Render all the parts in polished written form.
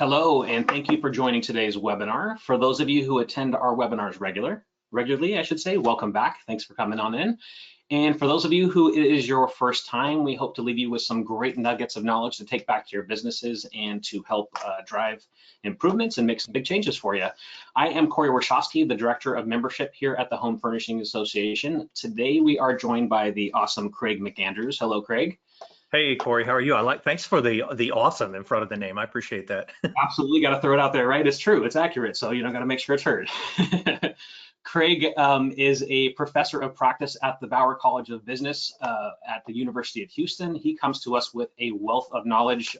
Hello, and thank you for joining today's webinar. For those of you who attend our webinars regularly, I should say, welcome back. Thanks for coming on in. And for those of you who it is your first time, we hope to leave you with some great nuggets of knowledge to take back to your businesses and to help drive improvements and make some big changes for you. I am Corey Warshawski, the Director of Membership here at the Home Furnishing Association. Today, we are joined by the awesome Craig McAndrews. Hello, Craig. Hey, Corey, how are you? Thanks for the awesome in front of the name. I appreciate that. Absolutely, got to throw it out there, right? It's true, it's accurate, so got to make sure it's heard. Craig is a professor of practice at the Bauer College of Business at the University of Houston. He comes to us with a wealth of knowledge.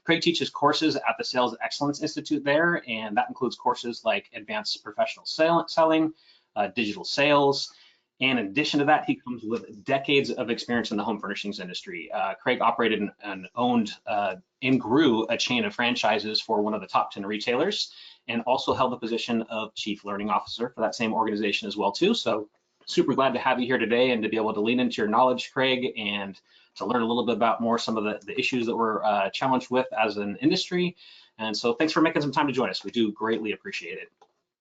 Craig teaches courses at the Sales Excellence Institute there, and that includes courses like advanced professional selling, digital sales. And in addition to that, he comes with decades of experience in the home furnishings industry. Craig operated and owned and grew a chain of franchises for one of the top 10 retailers, and also held the position of Chief Learning Officer for that same organization as well too. So super glad to have you here today and to be able to lean into your knowledge, Craig, and to learn a little bit about more some of the issues that we're challenged with as an industry. And so thanks for making some time to join us. We do greatly appreciate it.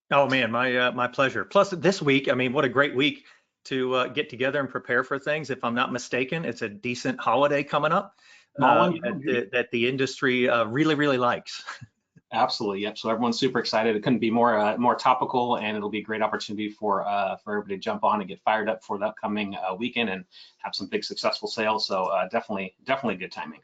Oh man, my pleasure. Plus this week, I mean, what a great week to get together and prepare for things. If I'm not mistaken, it's a decent holiday coming up that the industry really likes. Absolutely, yep. So everyone's super excited. It couldn't be more topical, and it'll be a great opportunity for everybody to jump on and get fired up for the upcoming weekend and have some big successful sales. So definitely good timing.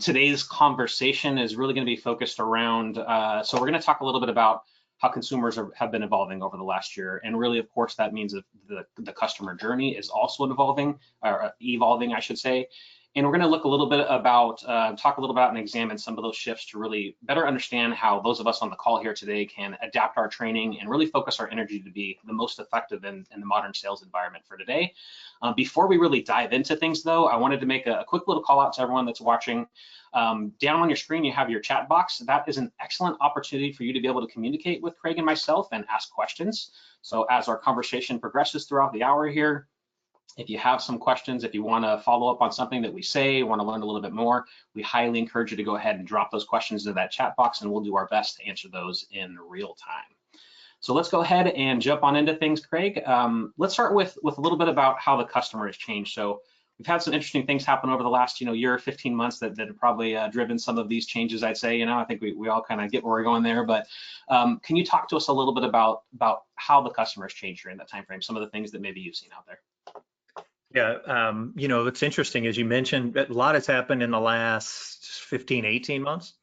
Today's conversation is really going to be focused around. So we're going to talk a little bit about how consumers have been evolving over the last year, and really, of course, that means that the customer journey is also evolving, I should say. And we're going to look a little bit about, talk a little about and examine some of those shifts to really better understand how those of us on the call here today can adapt our training and really focus our energy to be the most effective in the modern sales environment for today. Before we really dive into things though, I wanted to make a quick little call out to everyone that's watching. Down on your screen, you have your chat box. That is an excellent opportunity for you to be able to communicate with Craig and myself and ask questions. So as our conversation progresses throughout the hour here, if you have some questions, if you want to follow up on something that we say, want to learn a little bit more, we highly encourage you to go ahead and drop those questions into that chat box, and we'll do our best to answer those in real time. So let's go ahead and jump on into things, Craig. Let's start with a little bit about how the customer has changed. So we've had some interesting things happen over the last year, 15 months that have probably driven some of these changes, I'd say. I think we all kind of get where we're going there, but can you talk to us a little bit about how the customer has changed during that time frame, some of the things that maybe you've seen out there? Yeah, it's interesting, as you mentioned, a lot has happened in the last 15, 18 months.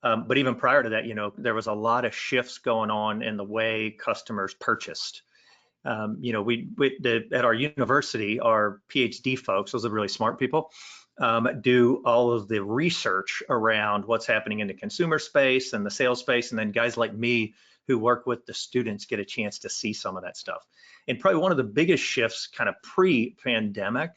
But even prior to that, there was a lot of shifts going on in the way customers purchased. At our university, our PhD folks, those are really smart people, do all of the research around what's happening in the consumer space and the sales space, and then guys like me who work with the students get a chance to see some of that stuff. And probably one of the biggest shifts kind of pre-pandemic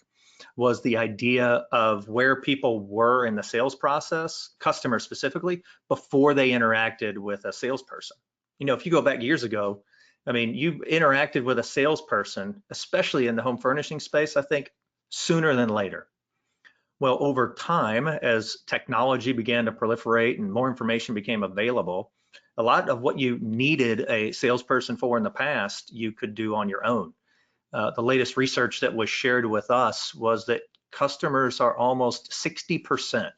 was the idea of where people were in the sales process, customers specifically, before they interacted with a salesperson. If you go back years ago, I mean, you interacted with a salesperson, especially in the home furnishing space, I think, sooner than later. Well, over time, as technology began to proliferate and more information became available, a lot of what you needed a salesperson for in the past, you could do on your own. The latest research that was shared with us was that customers are almost 60%,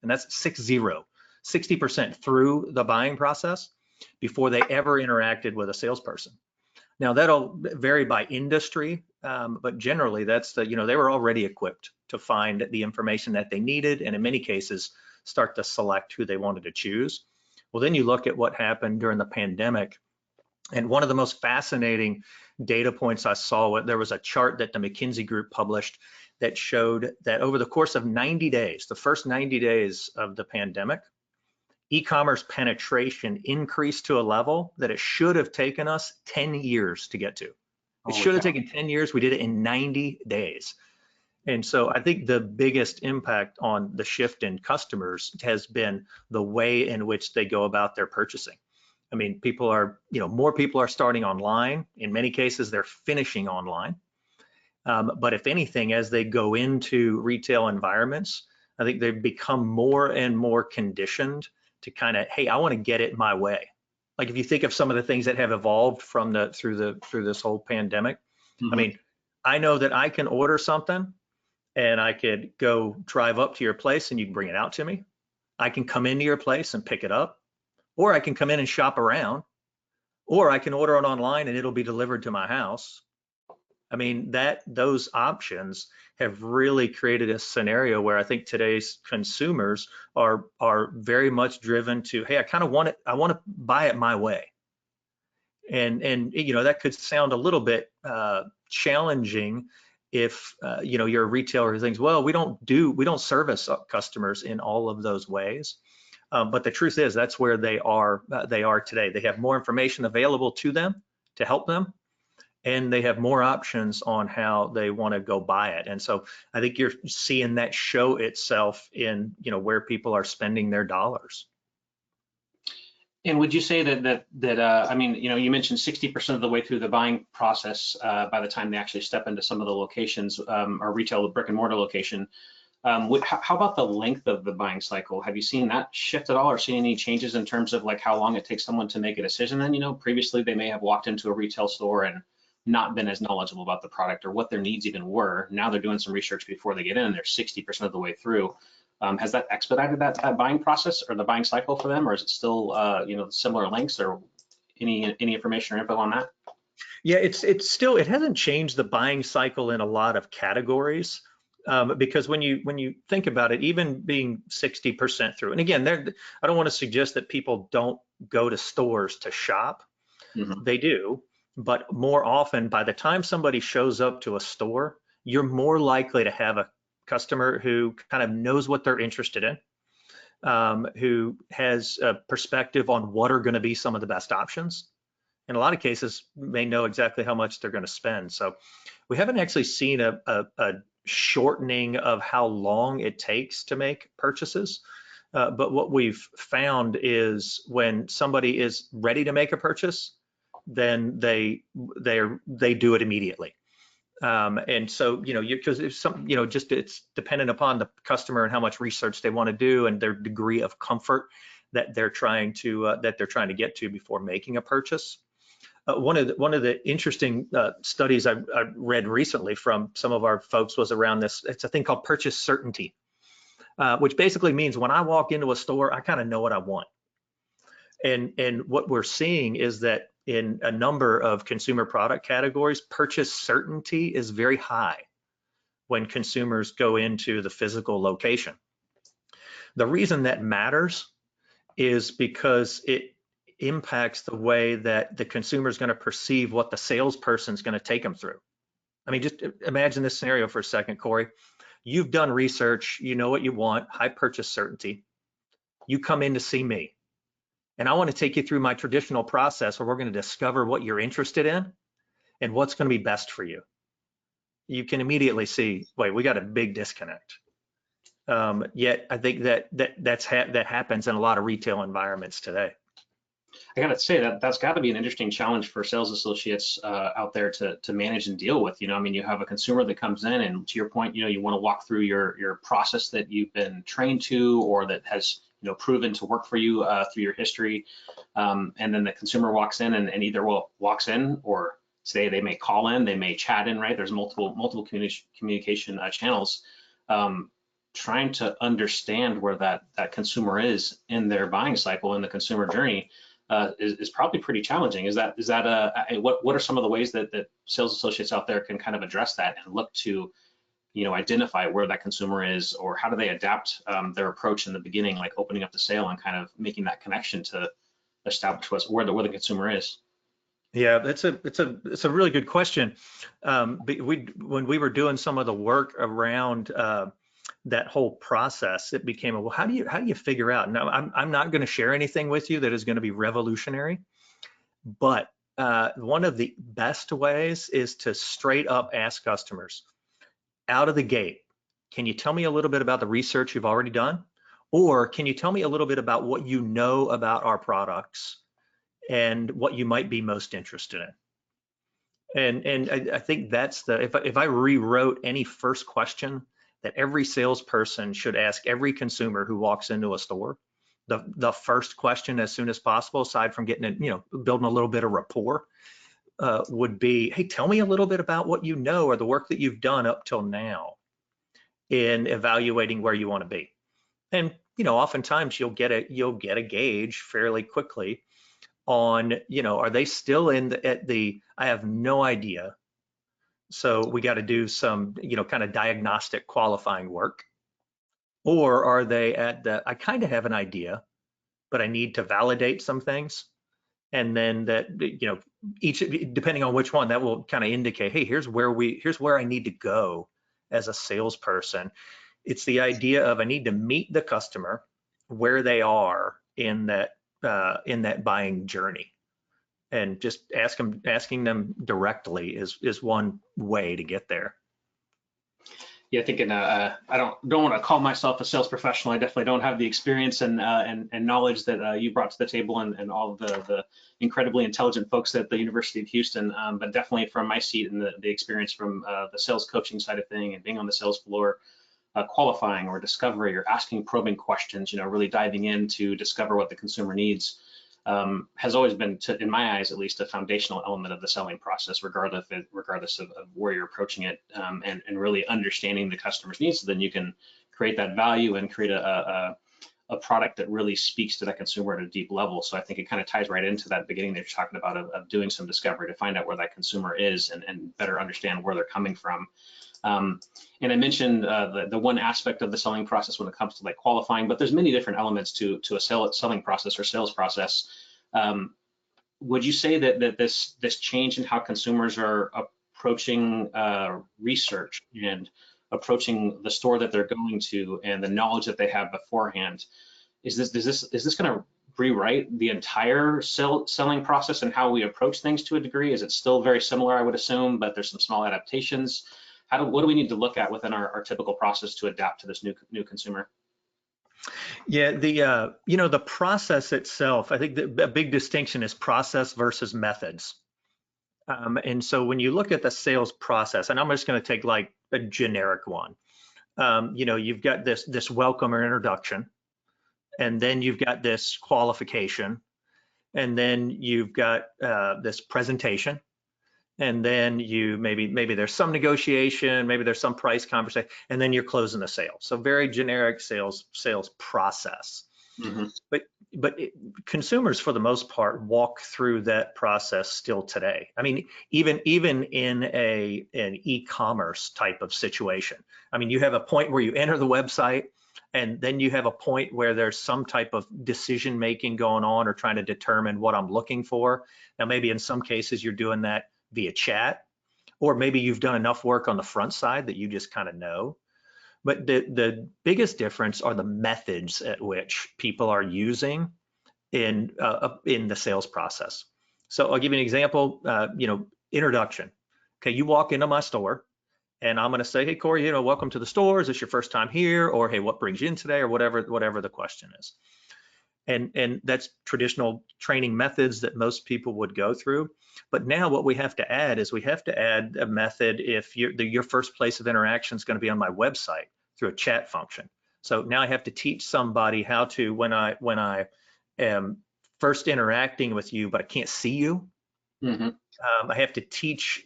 and that's 60% through the buying process before they ever interacted with a salesperson. Now that'll vary by industry, but generally that's they were already equipped to find the information that they needed, and in many cases start to select who they wanted to choose. Well, then you look at what happened during the pandemic, and one of the most fascinating data points I saw, there was a chart that the McKinsey group published that showed that over the course of 90 days, the first 90 days of the pandemic, e-commerce penetration increased to a level that it should have taken us 10 years to get to. It should have taken 10 years. We did it in 90 days. And so I think the biggest impact on the shift in customers has been the way in which they go about their purchasing. I mean, people are, more people are starting online. In many cases, they're finishing online. But if anything, as they go into retail environments, I think they've become more and more conditioned to kind of, hey, I want to get it my way. Like if you think of some of the things that have evolved from through this whole pandemic, I Hmm. mean, I know that I can order something and I could go drive up to your place and you can bring it out to me. I can come into your place and pick it up, or I can come in and shop around, or I can order it online and it'll be delivered to my house. I mean, those options have really created a scenario where I think today's consumers are very much driven to, hey, I kind of want it, I want to buy it my way. And you know, that could sound a little bit challenging if you know, you're a retailer who thinks, well, we don't service customers in all of those ways. But the truth is, that's where they are today. They have more information available to them to help them, and they have more options on how they want to go buy it. And so I think you're seeing that show itself in, you know, where people are spending their dollars. And would you say I mean, you know, you mentioned 60% of the way through the buying process by the time they actually step into some of the locations or retail brick and mortar location. How about the length of the buying cycle? Have you seen that shift at all, or seen any changes in terms of like how long it takes someone to make a decision? Then, you know, previously they may have walked into a retail store and not been as knowledgeable about the product or what their needs even were. Now they're doing some research before they get in, and they're 60% of the way through. Has that expedited that buying process or the buying cycle for them, or is it still you know, similar lengths, or any information or info on that? Yeah, it's still, it hasn't changed the buying cycle in a lot of categories. Because when you think about it, even being 60% through, and again, I don't want to suggest that people don't go to stores to shop. Hmm. They do, but more often, by the time somebody shows up to a store, you're more likely to have a customer who kind of knows what they're interested in, who has a perspective on what are going to be some of the best options. In a lot of cases, may know exactly how much they're going to spend. So we haven't actually seen a shortening of how long it takes to make purchases. But what we've found is when somebody is ready to make a purchase, then they do it immediately. And so, you know, because it's some, you know, just it's dependent upon the customer and how much research they want to do and their degree of comfort that they're trying to get to before making a purchase. One of the interesting studies I read recently from some of our folks was around this. It's a thing called purchase certainty, which basically means when I walk into a store, I kind of know what I want. And what we're seeing is that in a number of consumer product categories, purchase certainty is very high when consumers go into the physical location. The reason that matters is because it impacts the way that the consumer is going to perceive what the salesperson is going to take them through. I mean, just imagine this scenario for a second, Corey. You've done research, you know what you want, high purchase certainty. You come in to see me, and I want to take you through my traditional process where we're going to discover what you're interested in and what's going to be best for you. You can immediately see, wait, we got a big disconnect. Yet I think that happens in a lot of retail environments today. I gotta say that's got to be an interesting challenge for sales associates out there to manage and deal with. You know, I mean, you have a consumer that comes in, and to your point, you know, you want to walk through your process that you've been trained to, or that has, you know, proven to work for you through your history, and then the consumer walks in and either walks in, or say they may call in, they may chat in, right? There's multiple communication channels. Trying to understand where that consumer is in their buying cycle, in the consumer journey, is probably pretty challenging. What are some of the ways that sales associates out there can kind of address that and look to, you know, identify where that consumer is, or how do they adapt their approach in the beginning, like opening up the sale and kind of making that connection to establish where the consumer is? Yeah, it's a really good question. When we were doing some of the work around that whole process, it became well, how do you figure out? Now, I'm not going to share anything with you that is going to be revolutionary, but one of the best ways is to straight up ask customers out of the gate, can you tell me a little bit about the research you've already done? Or can you tell me a little bit about what you know about our products and what you might be most interested in? And I think that's if I rewrote any first question that every salesperson should ask every consumer who walks into a store, the first question as soon as possible, aside from getting it, building a little bit of rapport, would be, hey, tell me a little bit about what you know or the work that you've done up till now in evaluating where you want to be. And oftentimes you'll get a gauge fairly quickly on, are they still at the I have no idea. So we got to do some, kind of diagnostic qualifying work. Or are they at the I kind of have an idea, but I need to validate some things. And then that, each, depending on which one, that will kind of indicate, hey, here's where I need to go as a salesperson. It's the idea of I need to meet the customer where they are in that buying journey, and just asking them directly is one way to get there. Yeah, thinking I don't want to call myself a sales professional. I definitely don't have the experience and knowledge that you brought to the table, and all of the incredibly intelligent folks at the University of Houston. But definitely from my seat and the experience from the sales coaching side of thing and being on the sales floor, qualifying or discovery or asking probing questions, really diving in to discover what the consumer needs, has always been, in my eyes at least, a foundational element of the selling process, regardless of where you're approaching it, and really understanding the customer's needs. So then you can create that value and create a product that really speaks to that consumer at a deep level. So I think it kind of ties right into that beginning that you're talking about of doing some discovery to find out where that consumer is and better understand where they're coming from. And I mentioned the one aspect of the selling process when it comes to like qualifying, but there's many different elements to a selling process or sales process. Would you say that this change in how consumers are approaching research and approaching the store that they're going to and the knowledge that they have beforehand, is this going to rewrite the entire selling process and how we approach things to a degree? Is it still very similar, I would assume, but there's some small adaptations? What do we need to look at within our typical process to adapt to this new consumer? Yeah, the process itself, I think a big distinction is process versus methods. And so when you look at the sales process, and I'm just going to take like a generic one, you've got this welcome or introduction, and then you've got this qualification, and then you've got this presentation. And then maybe there's some negotiation, maybe there's some price conversation, and then you're closing the sale. So very generic sales process. Mm-hmm. But consumers, for the most part, walk through that process still today. I mean, even in an e-commerce type of situation. I mean, you have a point where you enter the website, and then you have a point where there's some type of decision making going on or trying to determine what I'm looking for. Now, maybe in some cases you're doing that via chat, or maybe you've done enough work on the front side that you just kind of know. But the biggest difference are the methods at which people are using in the sales process. So I'll give you an example. Introduction. Okay, you walk into my store, and I'm going to say, hey, Corey, welcome to the store. Is this your first time here? Or hey, what brings you in today? Or whatever the question is. And that's traditional training methods that most people would go through. But now what we have to add is we have to add a method if your first place of interaction is going to be on my website through a chat function. So now I have to teach somebody how to, when I am first interacting with you, but I can't see you, mm-hmm. I have to teach,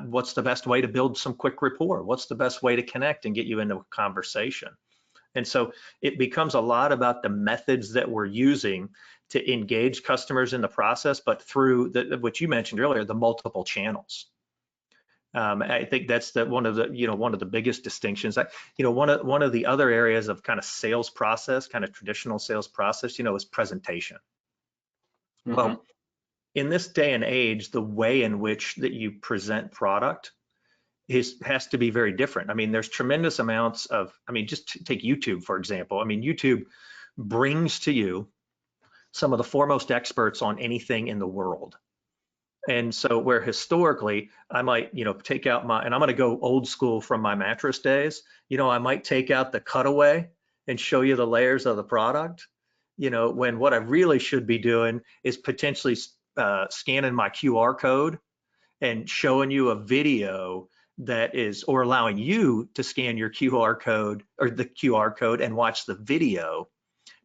what's the best way to build some quick rapport? What's the best way to connect and get you into a conversation? And so it becomes a lot about the methods that we're using to engage customers in the process, but through what you mentioned earlier, the multiple channels. I think that's one of the biggest distinctions. One of the other areas of kind of sales process, kind of traditional sales process, is presentation. Mm-hmm. Well, in this day and age, the way in which that you present product has to be very different. I mean, there's tremendous amounts of, just take YouTube, for example. I mean, YouTube brings to you some of the foremost experts on anything in the world. And so where historically I might, take out and I'm going to go old school from my mattress days, I might take out the cutaway and show you the layers of the product, when what I really should be doing is potentially scanning my QR code and showing you a video that is, or allowing you to scan your QR code or the QR code and watch the video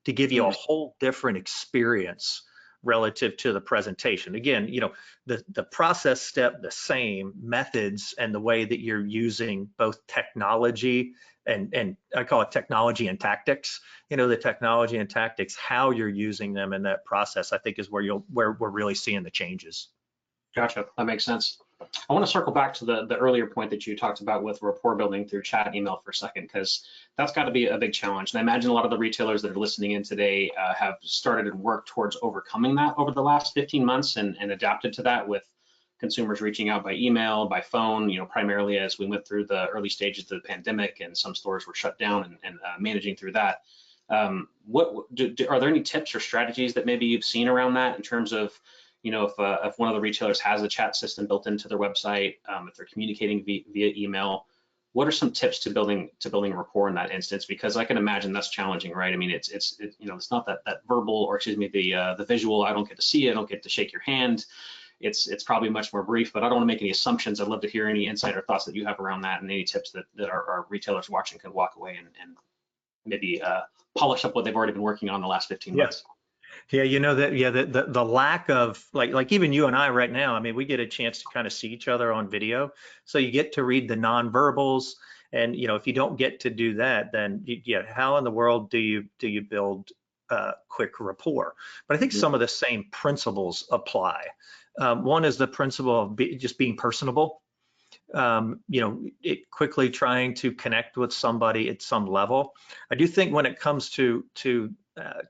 to give you a whole different experience relative to the presentation. Again, the process step, the same methods, and the way that you're using both technology and I call it technology and tactics. The technology and tactics, how you're using them in that process, I think is where we're really seeing the changes. Gotcha. That makes sense. I want to circle back to the earlier point that you talked about with rapport building through chat and email for a second, because that's got to be a big challenge. And I imagine a lot of the retailers that are listening in today have started and worked towards overcoming that over the last 15 months and adapted to that with consumers reaching out by email, by phone, primarily as we went through the early stages of the pandemic and some stores were shut down and managing through that. Are there any tips or strategies that maybe you've seen around that in terms of if one of the retailers has a chat system built into their website, if they're communicating via email, what are some tips to building rapport in that instance? Because I can imagine that's challenging, right? I mean, it's not that verbal, or excuse me, the visual. I don't get to see you, I don't get to shake your hand. It's probably much more brief, but I don't want to make any assumptions. I'd love to hear any insight or thoughts that you have around that, and any tips that our retailers watching can walk away and maybe polish up what they've already been working on the last 15 months. Yeah, the lack of like even you and I right now, I mean, we get a chance to kind of see each other on video, so you get to read the nonverbals, and if you don't get to do that, then how in the world do you build quick rapport? But I think some of the same principles apply. One is the principle of just being personable. Quickly trying to connect with somebody at some level. I do think when it comes to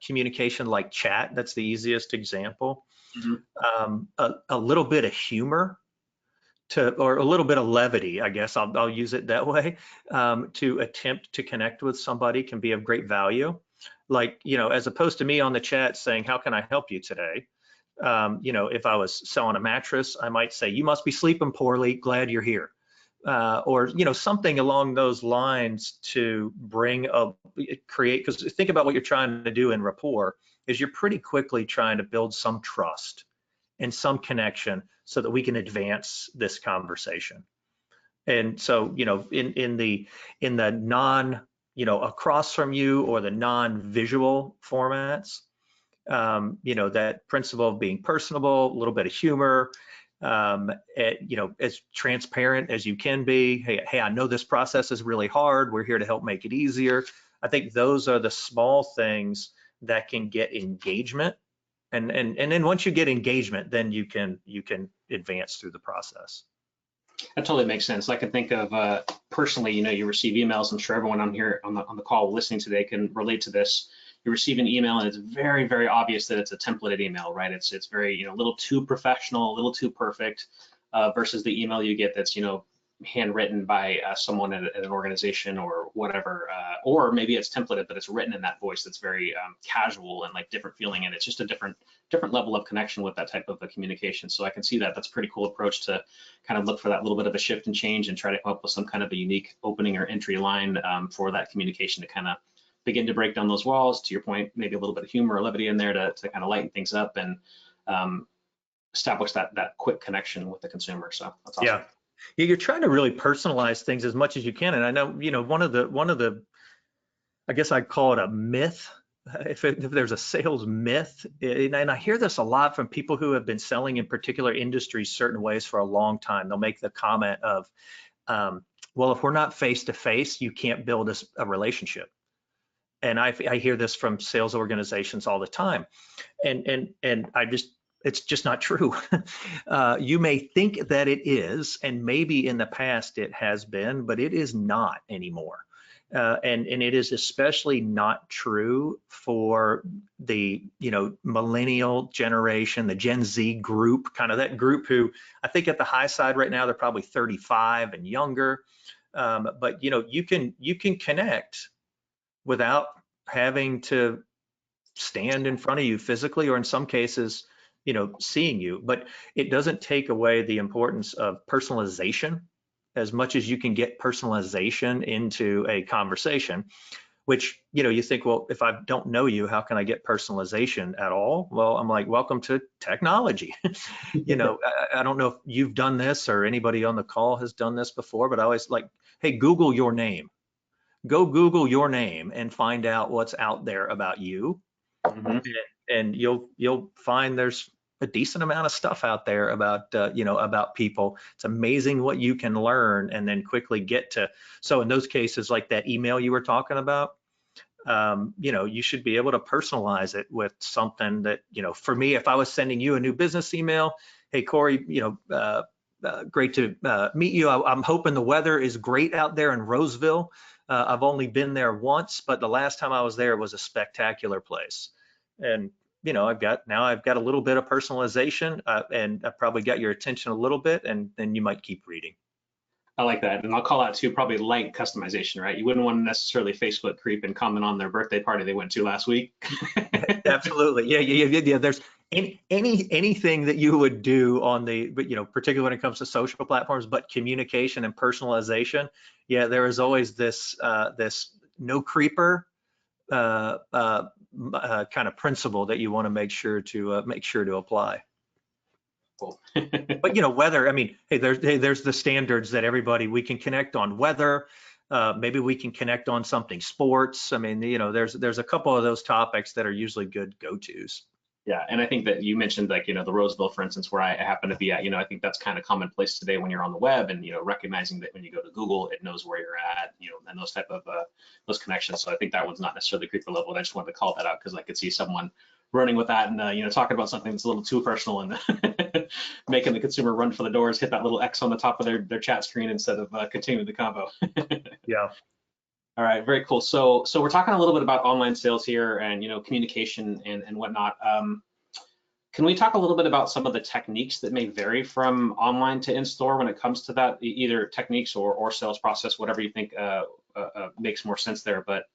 communication like chat, that's the easiest example. A little bit of humor or a little bit of levity, I guess I'll use it that way, to attempt to connect with somebody can be of great value. Like, as opposed to me on the chat saying, how can I help you today? If I was selling a mattress, I might say, you must be sleeping poorly, glad you're here. Or something along those lines to create, because think about what you're trying to do in rapport is you're pretty quickly trying to build some trust and some connection so that we can advance this conversation. And so in the non across from you or the non-visual formats, that principle of being personable, a little bit of humor, as transparent as you can be. Hey, I know this process is really hard. We're here to help make it easier. I think those are the small things that can get engagement. And then once you get engagement, then you can advance through the process. That totally makes sense. I can think of personally, you receive emails. I'm sure everyone on here on the call listening today can relate to this. You receive an email and it's very, very obvious that it's a templated email, right? It's very, a little too professional, a little too perfect, versus the email you get that's, handwritten by someone at an organization or whatever, or maybe it's templated, but it's written in that voice that's very casual and like different feeling, and it's just a different level of connection with that type of a communication. So I can see that. That's a pretty cool approach to kind of look for that little bit of a shift and change and try to come up with some kind of a unique opening or entry line for that communication to kind of begin to break down those walls. To your point, maybe a little bit of humor or levity in there to kind of lighten things up and establish that quick connection with the consumer. So that's awesome. Yeah, you're trying to really personalize things as much as you can. And I know, one of the, I guess I'd call it a myth, if there's a sales myth, and I hear this a lot from people who have been selling in particular industries certain ways for a long time. They'll make the comment of, well, if we're not face-to-face, you can't build a relationship. And I hear this from sales organizations all the time. And it's just not true. You may think that it is, and maybe in the past it has been, but it is not anymore. And it is especially not true for the millennial generation, the Gen Z group, kind of that group who I think at the high side right now they're probably 35 and younger. But you can connect without having to stand in front of you physically, or in some cases, seeing you. But it doesn't take away the importance of personalization as much as you can get personalization into a conversation, which, you think, well, if I don't know you, how can I get personalization at all? Well, I'm like, welcome to technology. I don't know if you've done this or anybody on the call has done this before, but I always like, hey, Google your name. go Google your name and find out what's out there about you, Hmm. and you'll find there's a decent amount of stuff out there about about people. It's amazing what you can learn and then quickly get to. So in those cases, like that email you were talking about, you should be able to personalize it with something that, for me, if I was sending you a new business email, hey, Corey, great to meet you. I'm hoping the weather is great out there in Roseville. I've only been there once, but the last time I was there was a spectacular place. And, I've got a little bit of personalization, and I've probably got your attention a little bit, and then you might keep reading. I like that. And I'll call out too, probably light customization, right? You wouldn't want to necessarily Facebook creep and comment on their birthday party they went to last week. Absolutely. Yeah. There's anything that you would do on the, but particularly when it comes to social platforms, but communication and personalization. Yeah, there is always this no creeper kind of principle that you want to make sure to apply. Cool. But weather, I mean, hey, there's the standards that we can connect on weather. Maybe we can connect on something sports. I mean, there's a couple of those topics that are usually good go-tos. Yeah, and I think that you mentioned, like, the Roseville, for instance, where I happen to be at, I think that's kind of commonplace today when you're on the web, and, recognizing that when you go to Google, it knows where you're at, and those type of those connections. So I think that one's not necessarily creeper level. And I just wanted to call that out because I could see someone running with that and, talking about something that's a little too personal and making the consumer run for the doors, hit that little X on the top of their chat screen instead of continuing the convo. Yeah. All right, very cool. So we're talking a little bit about online sales here and communication and whatnot. Can we talk a little bit about some of the techniques that may vary from online to in-store when it comes to that, either techniques or sales process, whatever you think makes more sense there. But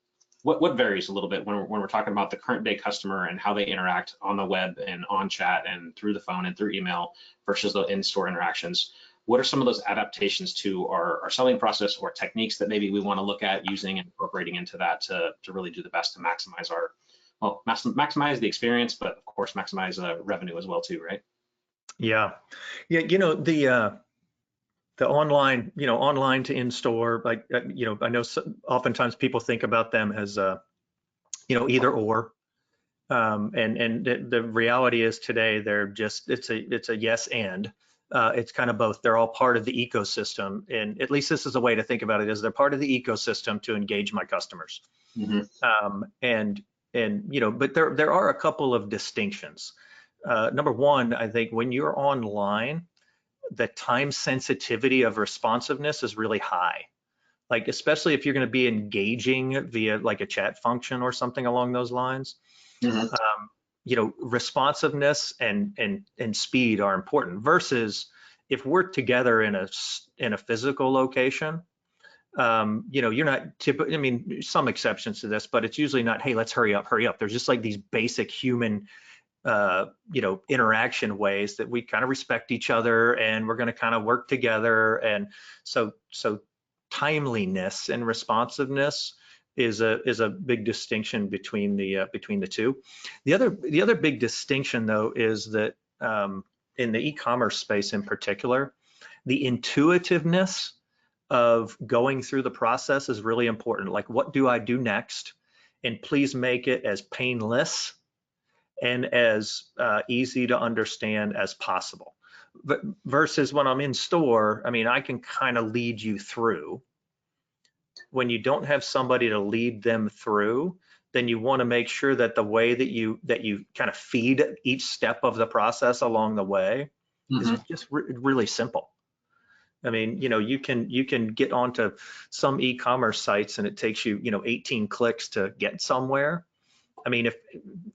what varies a little bit when we're talking about the current day customer and how they interact on the web and on chat and through the phone and through email versus the in-store interactions? What are some of those adaptations to our selling process or techniques that maybe we want to look at using and incorporating into that to really do the best to maximize maximize the experience, but of course maximize revenue as well too, right? Yeah. The online to in-store, like, I know oftentimes people think about them as, either or. And the reality is today it's a yes and. It's kind of both. They're all part of the ecosystem, and at least this is a way to think about it: is they're part of the ecosystem to engage my customers. Mm-hmm. But there are a couple of distinctions. Number one, I think when you're online, the time sensitivity of responsiveness is really high. Like, especially if you're going to be engaging via like a chat function or something along those lines. Mm-hmm. Responsiveness and speed are important versus if we're together in a physical location. You're not typically, I mean, some exceptions to this, but it's usually not, hey, let's hurry up. There's just like these basic human interaction ways that we kind of respect each other and we're going to kind of work together. And so timeliness and responsiveness is a big distinction between the two. The other big distinction, though, is that in the e-commerce space in particular, the intuitiveness of going through the process is really important. Like, what do I do next? And please make it as painless and as easy to understand as possible. But versus when I'm in store, I mean, I can kind of lead you through. When you don't have somebody to lead them through, then you want to make sure that the way that you kind of feed each step of the process along the way Mm-hmm. is just really simple. I mean, you can get onto some e-commerce sites and it takes you, 18 clicks to get somewhere. I mean, if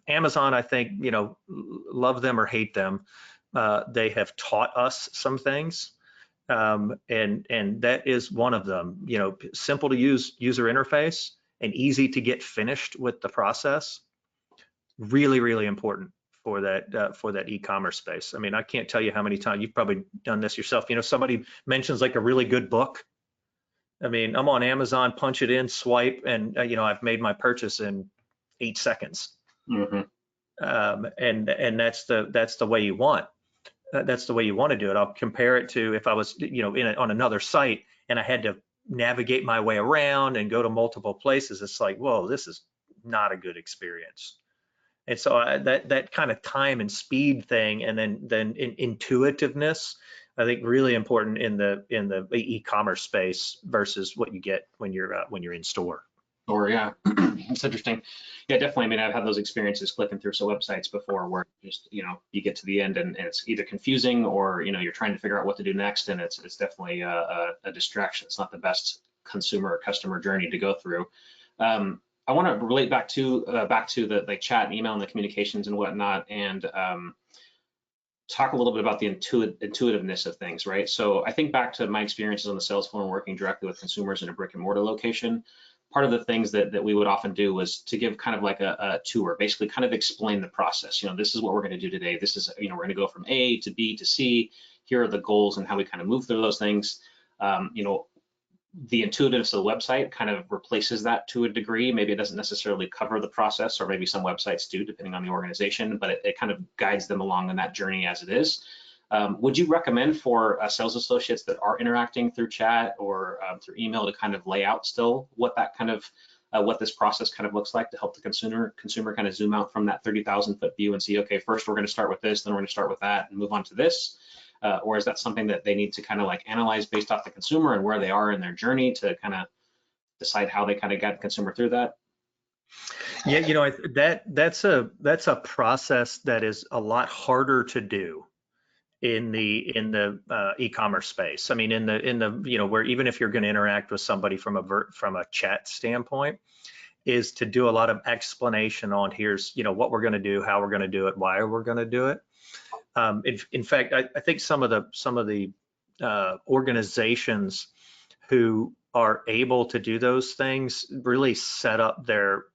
Amazon, I think, love them or hate them, they have taught us some things. And that is one of them. Simple to use user interface and easy to get finished with the process. Really, really important for that e-commerce space. I mean, I can't tell you how many times you've probably done this yourself. Somebody mentions like a really good book. I mean, I'm on Amazon, punch it in, swipe, and I've made my purchase in 8 seconds. Mm-hmm. And that's the way you want. That's the way you want to do it. I'll compare it to if I was, on another site and I had to navigate my way around and go to multiple places, it's like, whoa, this is not a good experience. And so that kind of time and speed thing, and then intuitiveness, I think really important in the e-commerce space versus what you get when you're in store. Or yeah, it's interesting. Yeah, definitely. I mean, I've had those experiences clicking through some websites before where just, you get to the end and it's either confusing or, you're trying to figure out what to do next. And it's definitely a distraction. It's not the best consumer or customer journey to go through. I want to relate back to the like chat and email and the communications and whatnot, and talk a little bit about the intuitiveness of things, right? So I think back to my experiences on the sales floor and working directly with consumers in a brick and mortar location. Part of the things that we would often do was to give kind of like a tour, basically kind of explain the process. This is what we're going to do today. This is, we're going to go from A to B to C. Here are the goals and how we kind of move through those things. The intuitiveness of the website kind of replaces that to a degree. Maybe it doesn't necessarily cover the process, or maybe some websites do, depending on the organization, but it kind of guides them along in that journey as it is. Would you recommend for sales associates that are interacting through chat or through email to kind of lay out still what that kind of what this process kind of looks like to help the consumer kind of zoom out from that 30,000 foot view and see, okay, first we're going to start with this, then we're going to start with that and move on to this? Or is that something that they need to kind of like analyze based off the consumer and where they are in their journey to kind of decide how they kind of got the consumer through that? Yeah, that's a process that is a lot harder to do in the e-commerce space. I mean, in the where even if you're going to interact with somebody from a chat standpoint, is to do a lot of explanation on here's what we're going to do, how we're going to do it, why we're going to do it. In fact, I think some of the organizations who are able to do those things really set up their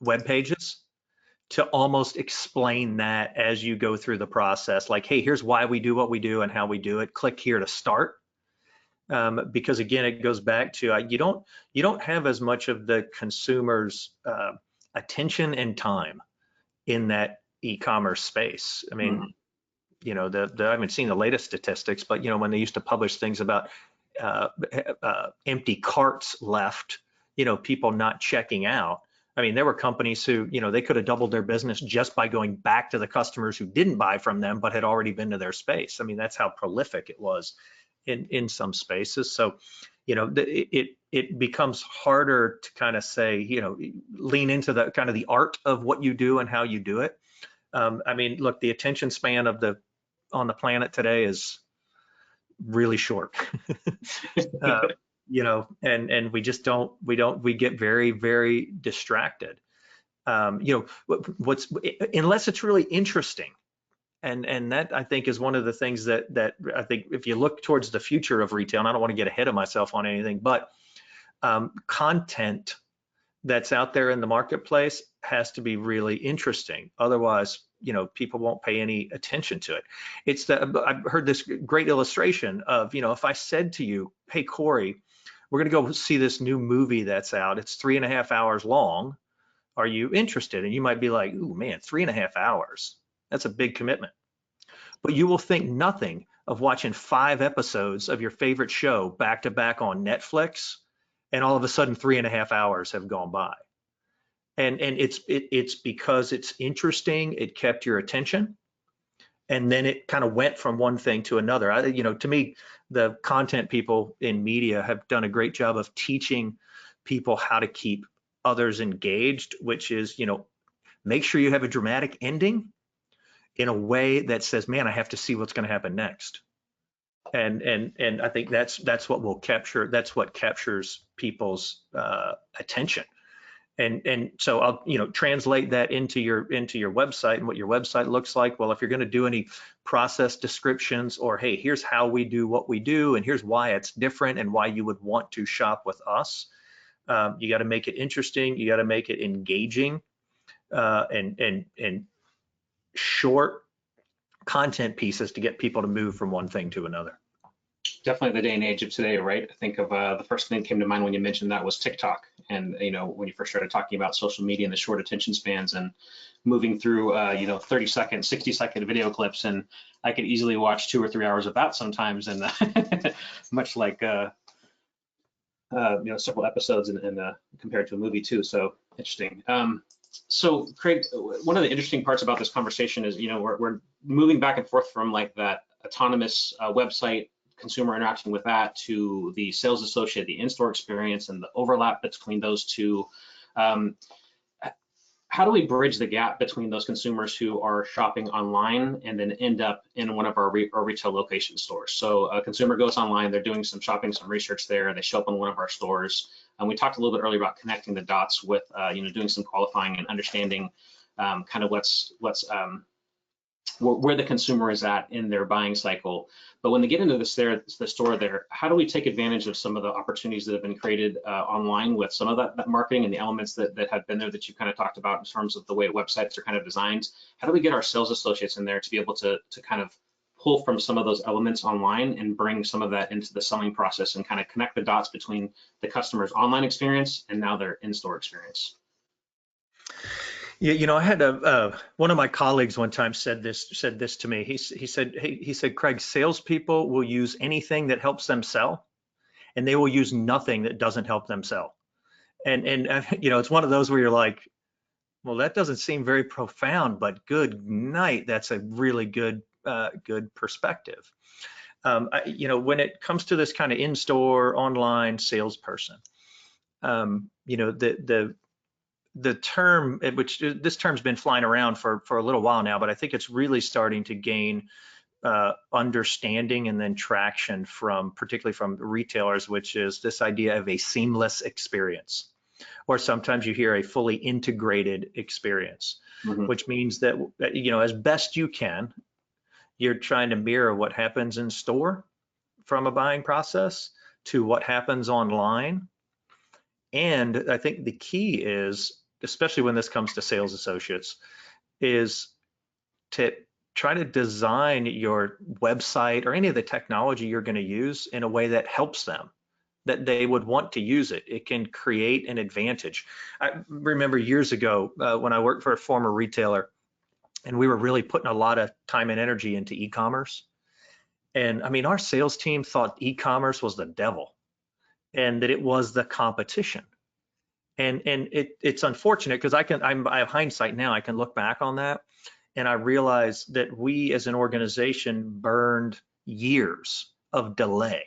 web pages to almost explain that as you go through the process, like, hey, here's why we do what we do and how we do it. Click here to start. Because again, it goes back to you don't have as much of the consumer's attention and time in that e-commerce space. I mean, I haven't seen the latest statistics, but when they used to publish things about empty carts left, people not checking out. I mean, there were companies who, they could have doubled their business just by going back to the customers who didn't buy from them, but had already been to their space. I mean, that's how prolific it was in some spaces. So, it becomes harder to kind of say, lean into the kind of the art of what you do and how you do it. I mean, look, the attention span on the planet today is really short. And we just we get very, very distracted. Unless it's really interesting. And that I think is one of the things that I think if you look towards the future of retail, and I don't want to get ahead of myself on anything, but content that's out there in the marketplace has to be really interesting. Otherwise, people won't pay any attention to it. I've heard this great illustration of, if I said to you, hey, Corey, we're going to go see this new movie that's out. It's 3.5 hours long. Are you interested? And you might be like, ooh, man, 3.5 hours. That's a big commitment. But you will think nothing of watching 5 episodes of your favorite show back to back on Netflix, and all of a sudden 3.5 hours have gone by. And it's because it's interesting, it kept your attention, and then it kind of went from one thing to another. To me, the content people in media have done a great job of teaching people how to keep others engaged, which is, make sure you have a dramatic ending in a way that says, man, I have to see what's going to happen next. And I think that's what will capture, that's what captures people's attention. And so I'll translate that into your website and what your website looks like. Well, if you're going to do any process descriptions, or hey, here's how we do what we do, and here's why it's different and why you would want to shop with us. You got to make it interesting. You got to make it engaging, and short content pieces to get people to move from one thing to another. Definitely the day and age of today, right? I think of the first thing that came to mind when you mentioned that was TikTok. And, when you first started talking about social media and the short attention spans and moving through, 30-second, 60-second video clips. And I could easily watch 2 or 3 hours of that sometimes. And much like several episodes and compared to a movie too. So interesting. So Craig, one of the interesting parts about this conversation is, we're moving back and forth from like that autonomous website consumer interaction with that to the sales associate, the in-store experience, and the overlap between those two. Um, how do we bridge the gap between those consumers who are shopping online and then end up in one of our retail location stores? So a consumer goes online, they're doing some shopping, some research there, they show up in one of our stores. And we talked a little bit earlier about connecting the dots with, doing some qualifying and understanding kind of where the consumer is at in their buying cycle. But when they get into the store there, how do we take advantage of some of the opportunities that have been created online with some of that marketing and the elements that have been there that you kind of talked about in terms of the way websites are kind of designed? How do we get our sales associates in there to be able to kind of pull from some of those elements online and bring some of that into the selling process and kind of connect the dots between the customer's online experience and now their in-store experience? Yeah, I had one of my colleagues one time said this to me. He said, Craig, salespeople will use anything that helps them sell, and they will use nothing that doesn't help them sell. And it's one of those where you're like, well, that doesn't seem very profound, but good night. That's a really good perspective. When it comes to this kind of in-store online salesperson, the term, which this term's been flying around for a little while now, but I think it's really starting to gain understanding and then traction particularly from retailers, which is this idea of a seamless experience, or sometimes you hear a fully integrated experience, which means that, as best you can, you're trying to mirror what happens in store from a buying process to what happens online. And I think the key is, especially when this comes to sales associates, is to try to design your website or any of the technology you're going to use in a way that helps them, that they would want to use it. It can create an advantage. I remember years ago when I worked for a former retailer, and we were really putting a lot of time and energy into e-commerce. And I mean, our sales team thought e-commerce was the devil and that it was the competition. And it's unfortunate because I have hindsight now. I can look back on that, and I realize that we as an organization burned years of delay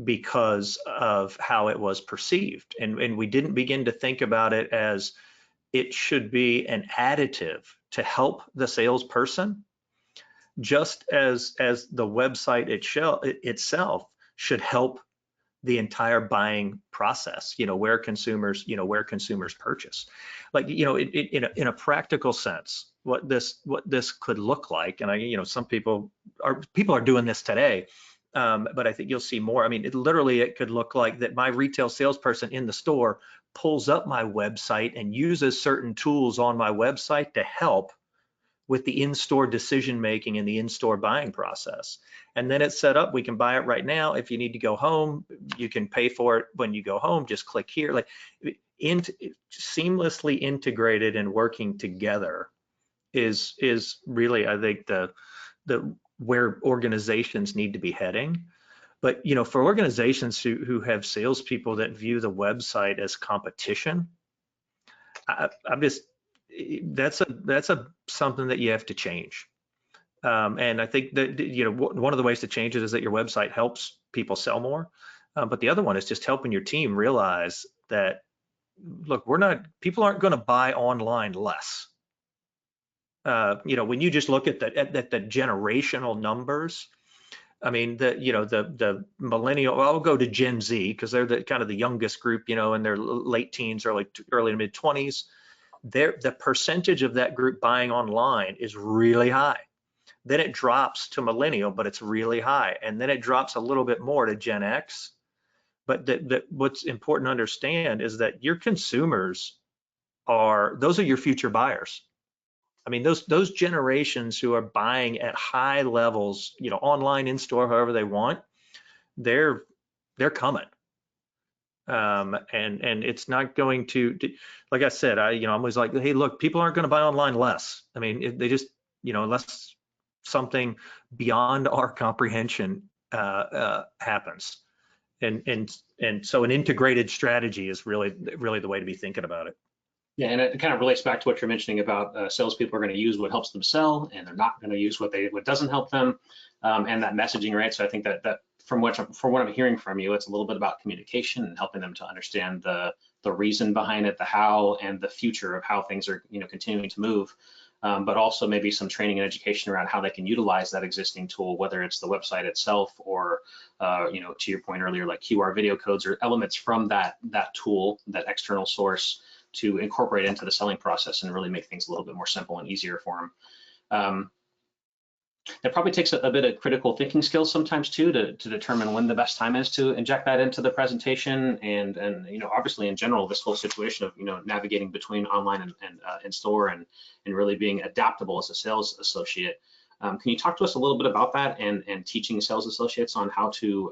because of how it was perceived, and we didn't begin to think about it as it should be an additive to help the salesperson, just as the website itself should help the entire buying process, where consumers purchase. Like, in a practical sense, what this could look like, and some people are doing this today, but I think you'll see more. I mean, it could look like that my retail salesperson in the store pulls up my website and uses certain tools on my website to help with the in-store decision making and the in-store buying process. And then it's set up, we can buy it right now. If you need to go home, you can pay for it when you go home, just click here. Like, seamlessly integrated and working together is really, I think, the where organizations need to be heading. But for organizations who have salespeople that view the website as competition, I'm just, that's something that you have to change. And I think that one of the ways to change it is that your website helps people sell more. But the other one is just helping your team realize that, look, people aren't going to buy online less. When you just look at the generational numbers, I mean, the millennial, I'll go to Gen Z because they're the kind of the youngest group, in their late teens or like early to mid 20s. The percentage of that group buying online is really high. Then it drops to millennial, but it's really high. And then it drops a little bit more to Gen X. But what's important to understand is that your consumers those are your future buyers. I mean, those generations who are buying at high levels, online, in store, however they want, they're coming. And it's not going to, like I said, I'm always like, hey, look, people aren't going to buy online less. I mean, they just, unless something beyond our comprehension happens. And so an integrated strategy is really the way to be thinking about it. Yeah, and it kind of relates back to what you're mentioning about salespeople are going to use what helps them sell, and they're not going to use what doesn't help them, and that messaging, right? So I think that from what I'm hearing from you, it's a little bit about communication and helping them to understand the reason behind it, the how, and the future of how things are continuing to move. But also maybe some training and education around how they can utilize that existing tool, whether it's the website itself or, to your point earlier, like QR video codes or elements from that tool, that external source, to incorporate into the selling process and really make things a little bit more simple and easier for them. It probably takes a bit of critical thinking skills sometimes too to determine when the best time is to inject that into the presentation, and obviously in general this whole situation of navigating between online and in store and really being adaptable as a sales associate. Can you talk to us a little bit about that and teaching sales associates on how to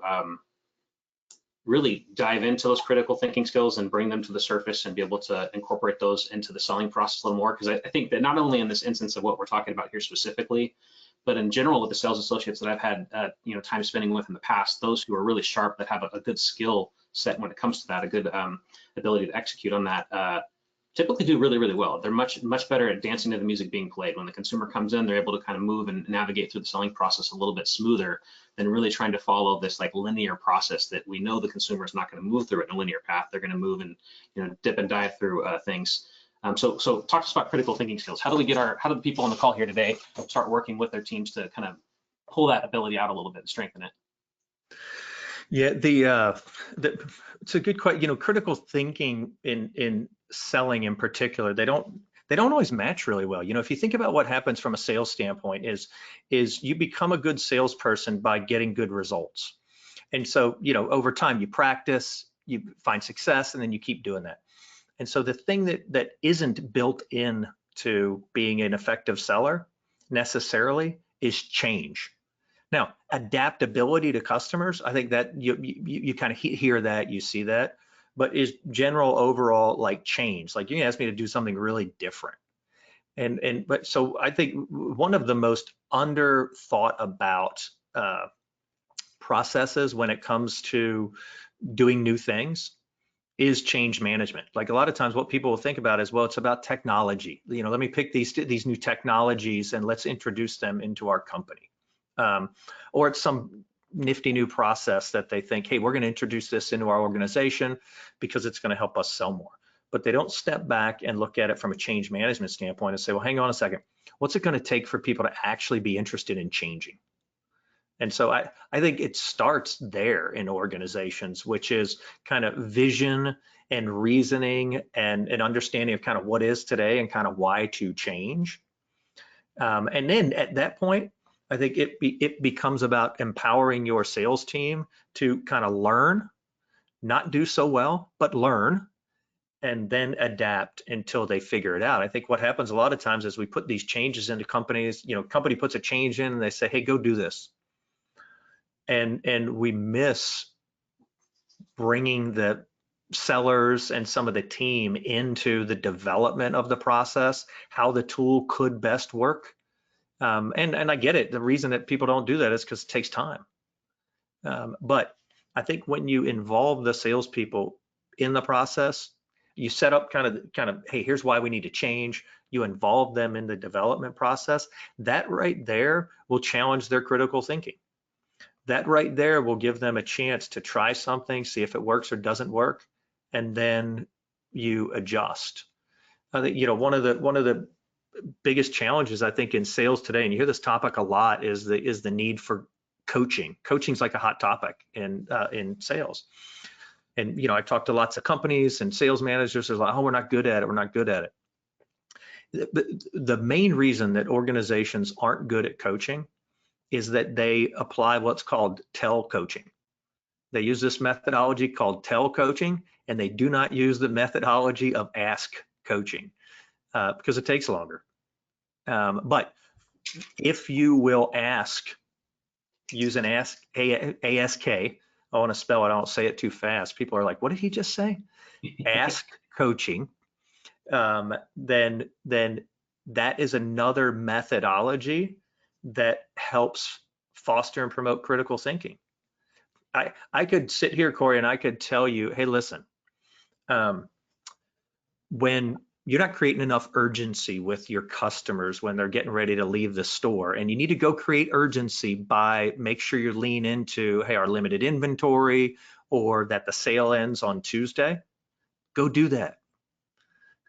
really dive into those critical thinking skills and bring them to the surface and be able to incorporate those into the selling process a little more? Because I think that not only in this instance of what we're talking about here specifically, but in general with the sales associates that I've had time spending with in the past, those who are really sharp, that have a good skill set when it comes to that, a good ability to execute on that, typically do really, really well. They're much better at dancing to the music being played. When the consumer comes in, they're able to kind of move and navigate through the selling process a little bit smoother than really trying to follow this like linear process that we know the consumer is not going to move through it in a linear path. They're going to move and dip and dive through things. So talk to us about critical thinking skills. How do the people on the call here today start working with their teams to kind of pull that ability out a little bit and strengthen it? Yeah, it's a good question. Critical thinking in selling in particular, they don't always match really well. If you think about what happens from a sales standpoint is you become a good salesperson by getting good results. And so, over time you practice, you find success, and then you keep doing that. And so the thing that isn't built in to being an effective seller necessarily is change. Now, adaptability to customers, I think that you kind of hear that, you see that, but is general overall like change. Like you can ask me to do something really different. But so I think one of the most under thought about processes when it comes to doing new things is change management. Like a lot of times what people will think about is, well, it's about technology. Let me pick these new technologies and let's introduce them into our company. Or it's some nifty new process that they think, hey, we're going to introduce this into our organization because it's going to help us sell more. But they don't step back and look at it from a change management standpoint and say, well, hang on a second, what's it going to take for people to actually be interested in changing? And so I think it starts there in organizations, which is kind of vision and reasoning and an understanding of kind of what is today and kind of why to change. And then at that point, I think it becomes about empowering your sales team to kind of learn, not do so well, but learn, and then adapt until they figure it out. I think what happens a lot of times is we put these changes into companies, company puts a change in and they say, hey, go do this. And we miss bringing the sellers and some of the team into the development of the process, how the tool could best work. And I get it. The reason that people don't do that is because it takes time. But I think when you involve the salespeople in the process, you set up kind of, hey, here's why we need to change. You involve them in the development process. That right there will challenge their critical thinking. That right there will give them a chance to try something, see if it works or doesn't work, and then you adjust. I think one of the biggest challenges I think in sales today, and you hear this topic a lot, is the need for coaching. Coaching's like a hot topic in sales. And I've talked to lots of companies and sales managers. They're like, oh, we're not good at it. We're not good at it. The main reason that organizations aren't good at coaching is that they apply what's called tell coaching. They use this methodology called tell coaching, and they do not use the methodology of ask coaching because it takes longer. But if you will use an ask, ASK, I want to spell it, I don't say it too fast. People are like, what did he just say? Ask coaching. Then that is another methodology that helps foster and promote critical thinking. I could sit here, Corey, and I could tell you, hey, listen, um, when you're not creating enough urgency with your customers when they're getting ready to leave the store, and you need to go create urgency by make sure you lean into, hey, our limited inventory, or that the sale ends on Tuesday, go do that.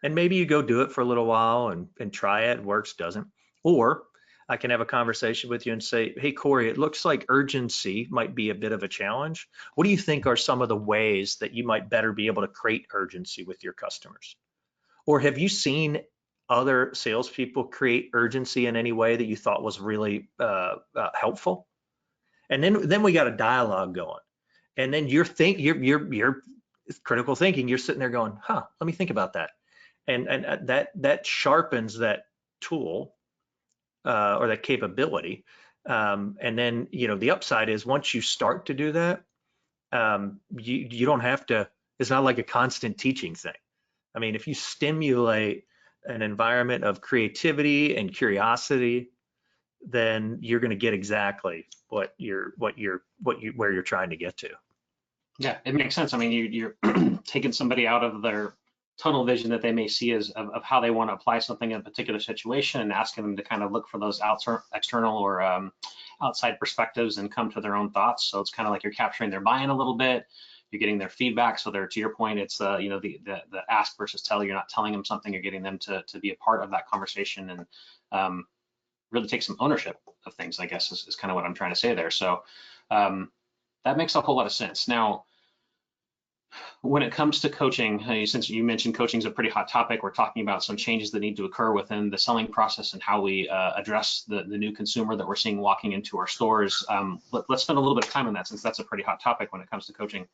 And maybe you go do it for a little while and try it, works, doesn't. Or I can have a conversation with you and say, hey, Corey, it looks like urgency might be a bit of a challenge. What do you think are some of the ways that you might better be able to create urgency with your customers? Or have you seen other salespeople create urgency in any way that you thought was really helpful? And then we got a dialogue going. And then you're critical thinking. You're sitting there going, huh, let me think about that. And that sharpens that tool or that capability. And then, the upside is once you start to do that, you don't have to, it's not like a constant teaching thing. I mean, if you stimulate an environment of creativity and curiosity, then you're going to get exactly where you're trying to get to. Yeah, it makes sense. I mean, you're taking somebody out of their tunnel vision that they may see as of how they want to apply something in a particular situation, and asking them to kind of look for those external or outside perspectives and come to their own thoughts. So it's kind of like you're capturing their buy-in a little bit. You're getting their feedback. So they're, to your point, it's the ask versus tell. You're not telling them something. You're getting them to be a part of that conversation and really take some ownership of things, I guess, is kind of what I'm trying to say there. So that makes a whole lot of sense. Now, when it comes to coaching, since you mentioned coaching is a pretty hot topic, we're talking about some changes that need to occur within the selling process and how we address the new consumer that we're seeing walking into our stores. Let's spend a little bit of time on that, since that's a pretty hot topic when it comes to coaching.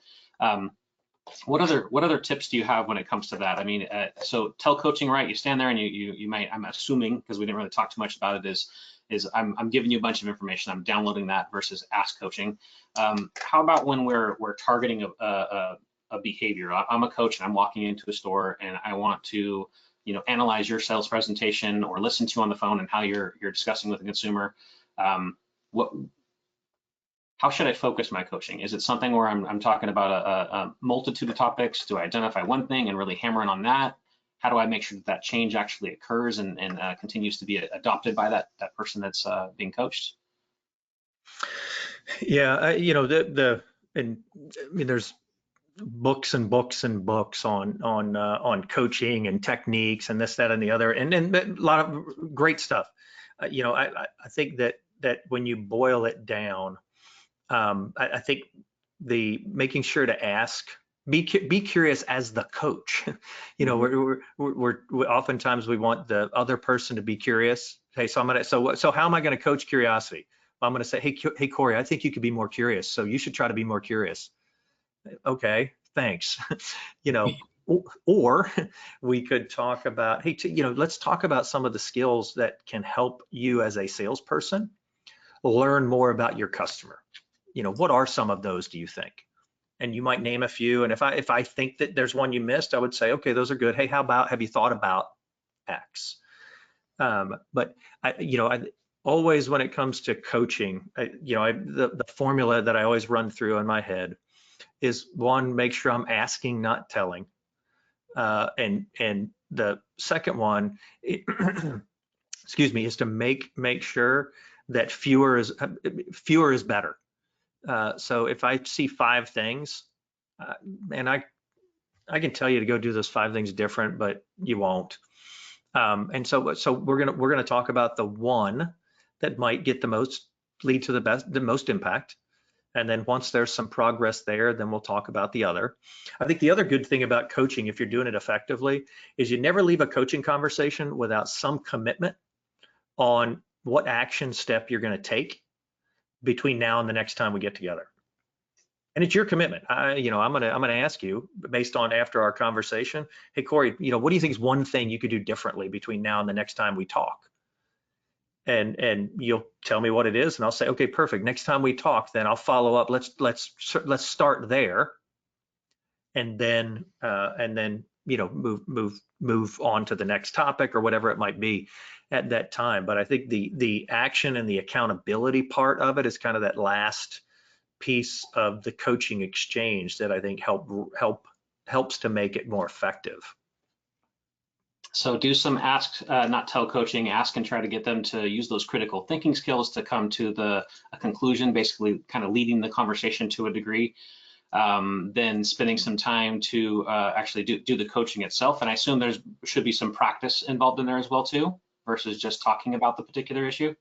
What other tips do you have when it comes to that? I mean, so tell coaching, right? You stand there and you might, I'm assuming, because we didn't really talk too much about it, is I'm giving you a bunch of information, I'm downloading that, versus ask coaching. How about when we're targeting a behavior? I'm a coach and I'm walking into a store and I want to, analyze your sales presentation or listen to you on the phone and how you're discussing with the consumer. How should I focus my coaching? Is it something where I'm talking about a multitude of topics? Do I identify one thing and really hammer in on that? How do I make sure that change actually occurs and continues to be adopted by that person that's being coached? Yeah, and I mean, there's books and books and books on coaching and techniques and this, that, and the other, and a lot of great stuff. I think that when you boil it down, I think the making sure to ask, be curious as the coach. We're oftentimes we want the other person to be curious. Hey, so how am I going to coach curiosity? Well, I'm going to say, hey, Corey, I think you could be more curious, so you should try to be more curious. Okay, thanks. Or we could talk about, hey, let's talk about some of the skills that can help you as a salesperson learn more about your customer. What are some of those, do you think? And you might name a few. And if I think that there's one you missed, I would say, okay, those are good. Hey, have you thought about X? But I always, when it comes to coaching, the formula that I always run through in my head is, one, make sure I'm asking, not telling. And the second one, excuse me, is to make sure that fewer is better. So if I see 5 things, and I can tell you to go do those 5 things different, but you won't. And so we're gonna talk about the one that might lead to the most impact. And then once there's some progress there, then we'll talk about the other. I think the other good thing about coaching, if you're doing it effectively, is you never leave a coaching conversation without some commitment on what action step you're going to take between now and the next time we get together. And it's your commitment. I'm gonna ask you, based on after our conversation, hey, Corey, what do you think is one thing you could do differently between now and the next time we talk? And you'll tell me what it is, and I'll say, okay, perfect. Next time we talk, then I'll follow up. Let's start there, and then move on to the next topic or whatever it might be at that time. But I think the action and the accountability part of it is kind of that last piece of the coaching exchange that I think helps to make it more effective. So do some ask, not tell coaching, ask and try to get them to use those critical thinking skills to come to a conclusion, basically kind of leading the conversation to a degree. Then spending some time to actually do the coaching itself. And I assume there should be some practice involved in there as well too, versus just talking about the particular issue.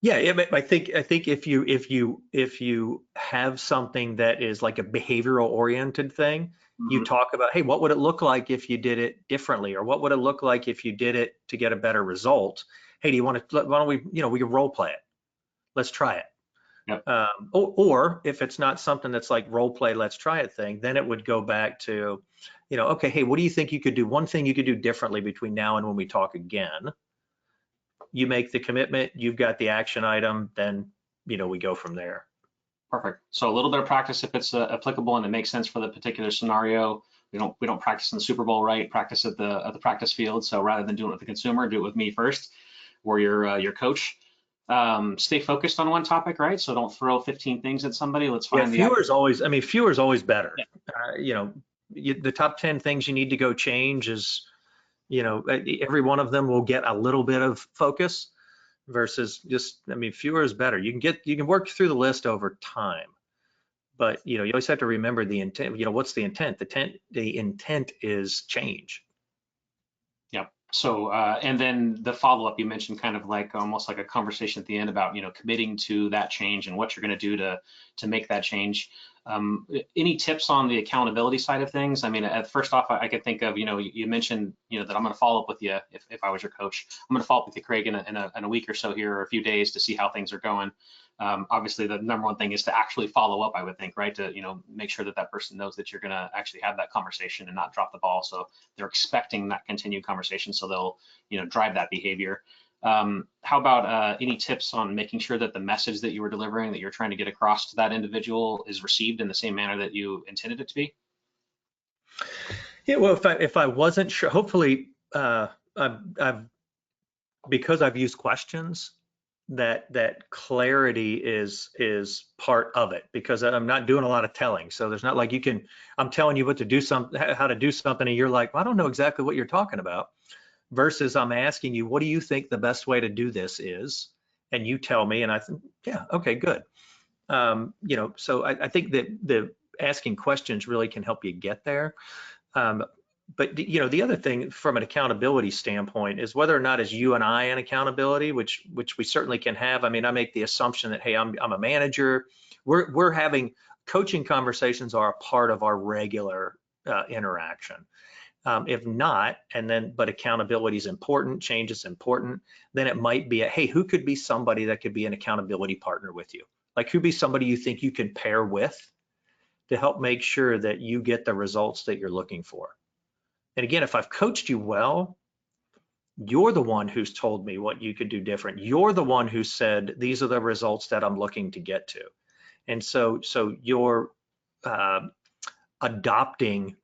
Yeah, I think if you have something that is like a behavioral oriented thing, you talk about, hey, what would it look like if you did it differently, or what would it look like if you did it to get a better result? Hey, do you want to? Why don't we? We can role play it. Let's try it. Yep. Or if it's not something that's like role play, let's try it thing, then it would go back to, okay, hey, what do you think you could do? One thing you could do differently between now and when we talk again. You make the commitment, you've got the action item, then we go from there. Perfect. So a little bit of practice if it's applicable and it makes sense for the particular scenario. We don't practice in the Super Bowl, right? Practice at the practice field. So rather than doing it with the consumer, do it with me first, or your coach. Stay focused on one topic, right? So don't throw 15 things at somebody. Let's find fewer is always better. Yeah. The top 10 things you need to go change is, every one of them will get a little bit of focus versus just, fewer is better. You can work through the list over time, but you always have to remember the intent. What's the intent? The intent is change. Yep. So, and then the follow-up, you mentioned kind of like almost like a conversation at the end about, committing to that change and what you're going to do to make that change. Any tips on the accountability side of things? First off, I could think of, you mentioned, that I'm going to follow up with you if I was your coach. I'm going to follow up with you, Craig, in a week or so here, or a few days to see how things are going. Obviously, the number one thing is to actually follow up, I would think, right? To, make sure that person knows that you're going to actually have that conversation and not drop the ball. So they're expecting that continued conversation, so they'll, drive that behavior. How about any tips on making sure that the message that you were delivering, that you're trying to get across to that individual, is received in the same manner that you intended it to be? Yeah, well, if I wasn't sure, hopefully, I've because I've used questions, that clarity is part of it, because I'm not doing a lot of telling. So there's not like I'm telling you how to do something, and you're like, well, I don't know exactly what you're talking about. Versus I'm asking you, what do you think the best way to do this is? And you tell me, and I think, yeah, okay, good. So I think that the asking questions really can help you get there. But the other thing from an accountability standpoint is whether or not is you and I in accountability, which we certainly can have. I make the assumption that, hey, I'm a manager. We're having coaching conversations are a part of our regular interaction. If not, but accountability is important, change is important, then it might be hey, who could be somebody that could be an accountability partner with you? Like, who'd be somebody you think you can pair with to help make sure that you get the results that you're looking for? And again, if I've coached you well, you're the one who's told me what you could do different. You're the one who said, these are the results that I'm looking to get to. And so you're adopting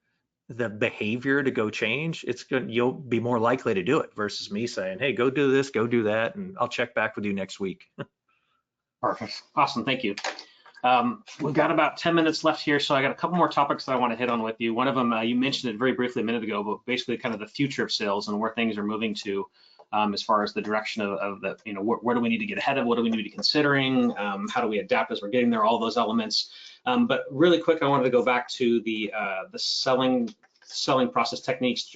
the behavior to go change. You'll be more likely to do it versus me saying, hey, go do this, go do that, and I'll check back with you next week. Perfect. Awesome. Thank you. We've got about 10 minutes left here, so I got a couple more topics that I want to hit on with you. One of them, you mentioned it very briefly a minute ago, but basically kind of the future of sales and where things are moving to, as far as the direction of the, where do we need to get ahead of, what do we need to be considering, how do we adapt as we're getting there, all those elements. But really quick, I wanted to go back to the selling process techniques,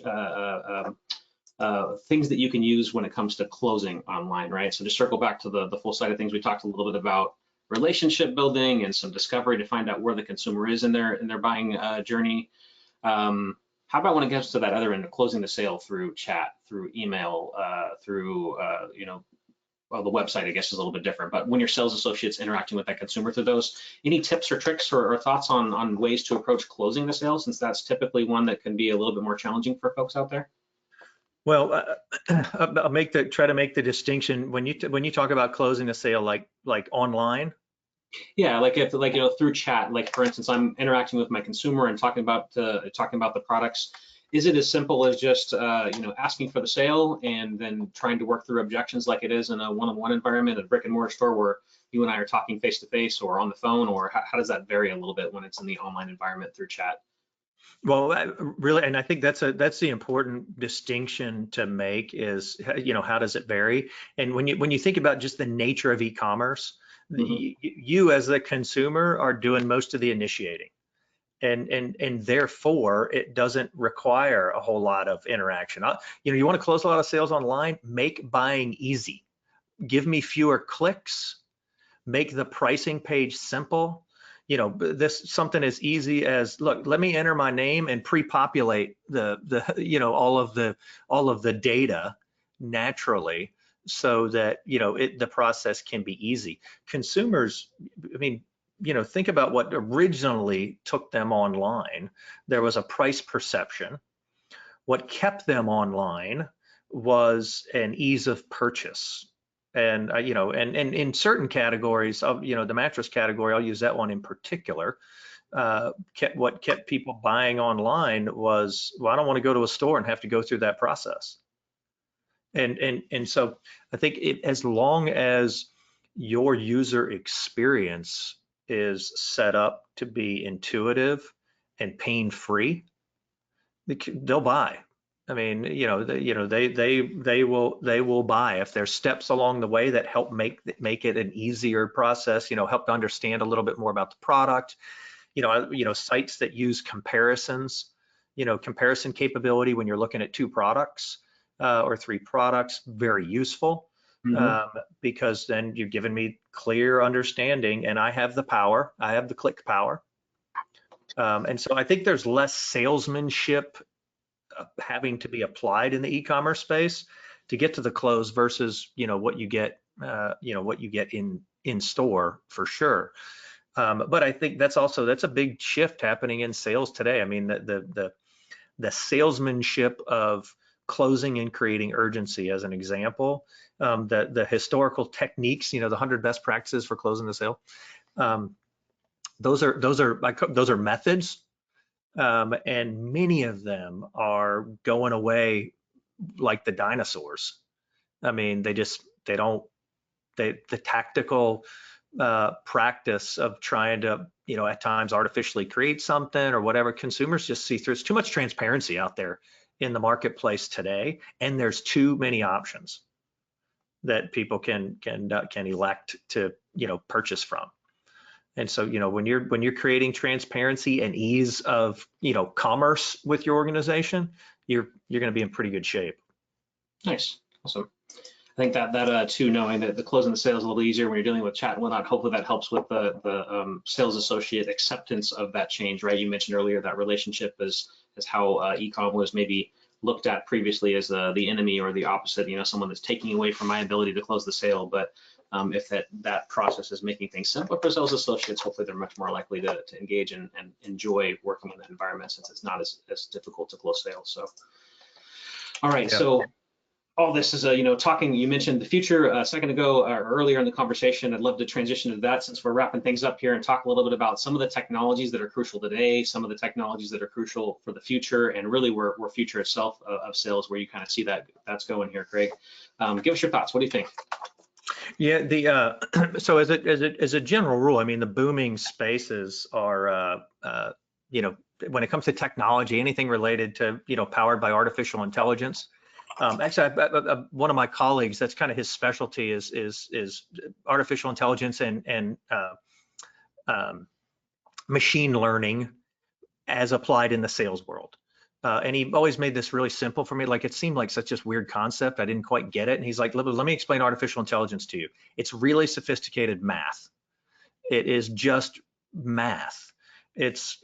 things that you can use when it comes to closing online, right? So to circle back to the full side of things, we talked a little bit about relationship building and some discovery to find out where the consumer is in their buying journey. How about when it gets to that other end of closing the sale through chat, through email, through well, the website, I guess, is a little bit different, but when your sales associates interacting with that consumer through those, any tips or tricks or thoughts on ways to approach closing the sale, since that's typically one that can be a little bit more challenging for folks out there? Well, I'll try to make the distinction when you talk about closing a sale, like online. Yeah, like through chat, like for instance, I'm interacting with my consumer and talking about the products. is it as simple as just asking for the sale and then trying to work through objections like it is in a one-on-one environment, a brick and mortar store where you and I are talking face to face or on the phone, or how does that vary a little bit when it's in the online environment through chat? Well, really, and I think that's the important distinction to make is, how does it vary? And when you think about just the nature of e-commerce, Hmm. you as the consumer are doing most of the initiating. And therefore it doesn't require a whole lot of interaction. You want to close a lot of sales online, make buying easy. Give me fewer clicks, make the pricing page simple. This something as easy as, look, let me enter my name and pre-populate all of the data naturally so that the process can be easy. Consumers, I mean, think about what originally took them online. There was a price perception. What kept them online was an ease of purchase. And and in certain categories of the mattress category, I'll use that one in particular. What kept people buying online was, well, I don't want to go to a store and have to go through that process. And so I think as long as your user experience is set up to be intuitive and pain-free, they'll buy. I mean, they will buy if there's steps along the way that help make it an easier process. Help to understand a little bit more about the product. Sites that use comparisons, comparison capability when you're looking at two products or three products, very useful. Hmm. Because then you're giving me clear understanding, and I have the power, I have the click power. And so I think there's less salesmanship having to be applied in the e-commerce space to get to the close versus what you get in store for sure. But I think that's a big shift happening in sales today. I mean, the salesmanship of closing and creating urgency, as an example, the historical techniques, the 100 best practices for closing the sale. Those are methods, and many of them are going away like the dinosaurs. I mean, the tactical practice of trying to, at times artificially create something or whatever, consumers just see through. There's too much transparency out there in the marketplace today, and there's too many options that people can elect to purchase from. And so when you're creating transparency and ease of commerce with your organization, you're going to be in pretty good shape. Nice, awesome. I think that too, knowing that the closing the sale is a little easier when you're dealing with chat and whatnot. Hopefully that helps with the sales associate acceptance of that change, right? You mentioned earlier that relationship is how e-com was maybe looked at previously as the enemy or the opposite, someone that's taking away from my ability to close the sale. But if that process is making things simpler for sales associates, hopefully they're much more likely to engage and enjoy working in that environment, since it's not as difficult to close sales. So, all right, Yeah. so all this is, talking, you mentioned the future a second ago, or earlier in the conversation. I'd love to transition to that since we're wrapping things up here and talk a little bit about some of the technologies that are crucial today, some of the technologies that are crucial for the future, and really where future itself of sales, where you kind of see that's going here, Craig. Give us your thoughts. What do you think? Yeah, so as a general rule, I mean, the booming spaces are, when it comes to technology, anything related to, powered by artificial intelligence. Actually, one of my colleagues, that's kind of his specialty is artificial intelligence and machine learning as applied in the sales world. And he always made this really simple for me. Like, it seemed like such a weird concept. I didn't quite get it. And he's like, let me explain artificial intelligence to you. It's really sophisticated math. It is just math. It's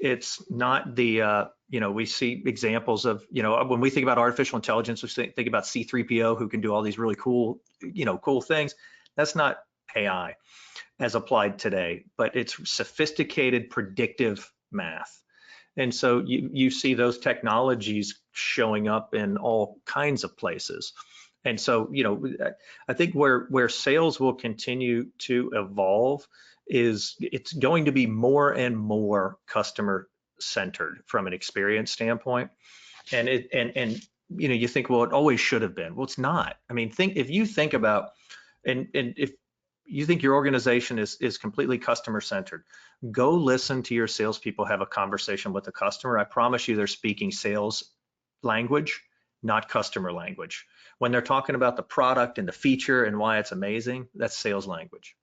not the, we see examples of, when we think about artificial intelligence, we think about C3PO, who can do all these really cool, cool things. That's not AI as applied today, but it's sophisticated predictive math. And so you see those technologies showing up in all kinds of places. And so, I think where sales will continue to evolve is it's going to be more and more customer centered from an experience standpoint. And you think, well, it always should have been. Well, it's not. I mean, if you think about, and if you think your organization is completely customer centered, go listen to your salespeople have a conversation with the customer. I promise you, they're speaking sales language, not customer language. When they're talking about the product and the feature and why it's amazing, that's sales language.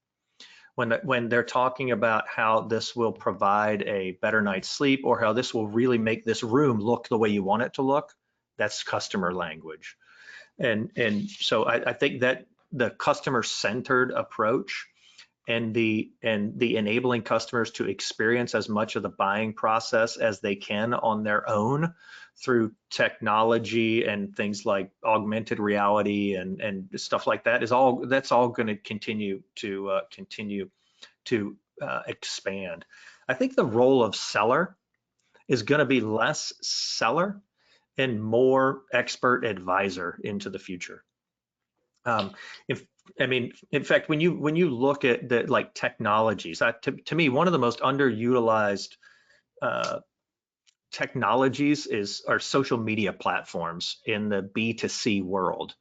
When they're talking about how this will provide a better night's sleep, or how this will really make this room look the way you want it to look, that's customer language. And so I think that the customer-centered approach and the enabling customers to experience as much of the buying process as they can on their own through technology and things like augmented reality and stuff like that that's all going to continue to expand. I think the role of seller is going to be less seller and more expert advisor into the future. In fact, when you look at the like technologies, to me, one of the most underutilized technologies are social media platforms in the B2C world.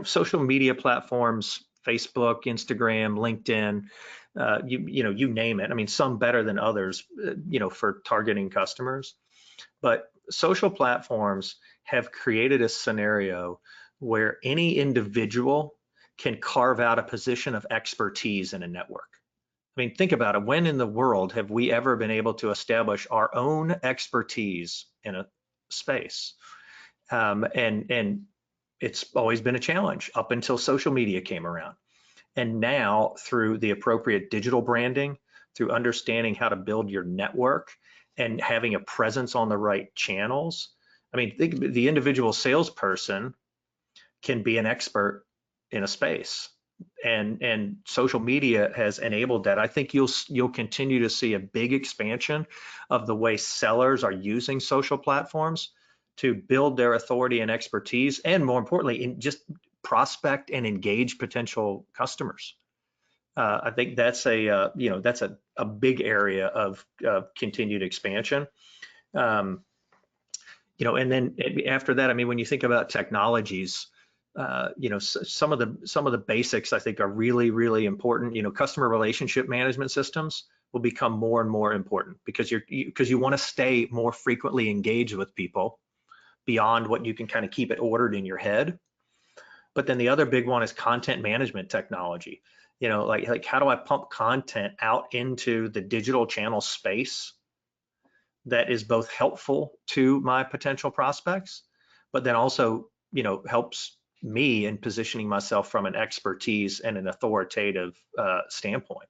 Social media platforms, Facebook, Instagram, LinkedIn, you name it. I mean, some better than others, for targeting customers. But social platforms have created a scenario where any individual can carve out a position of expertise in a network. I mean, think about it. When in the world have we ever been able to establish our own expertise in a space? And it's always been a challenge up until social media came around. And now, through the appropriate digital branding, through understanding how to build your network and having a presence on the right channels, I mean, the individual salesperson can be an expert in a space, and social media has enabled that. I think you'll continue to see a big expansion of the way sellers are using social platforms to build their authority and expertise, and more importantly, in just prospect and engage potential customers. I think that's a big area of continued expansion. And then after that, I mean, when you think about technologies, some of the basics I think are really, really important. Customer relationship management systems will become more and more important because you want to stay more frequently engaged with people beyond what you can kind of keep it ordered in your head. But then the other big one is content management technology. Like how do I pump content out into the digital channel space that is both helpful to my potential prospects, but then also, helps me in positioning myself from an expertise and an authoritative standpoint,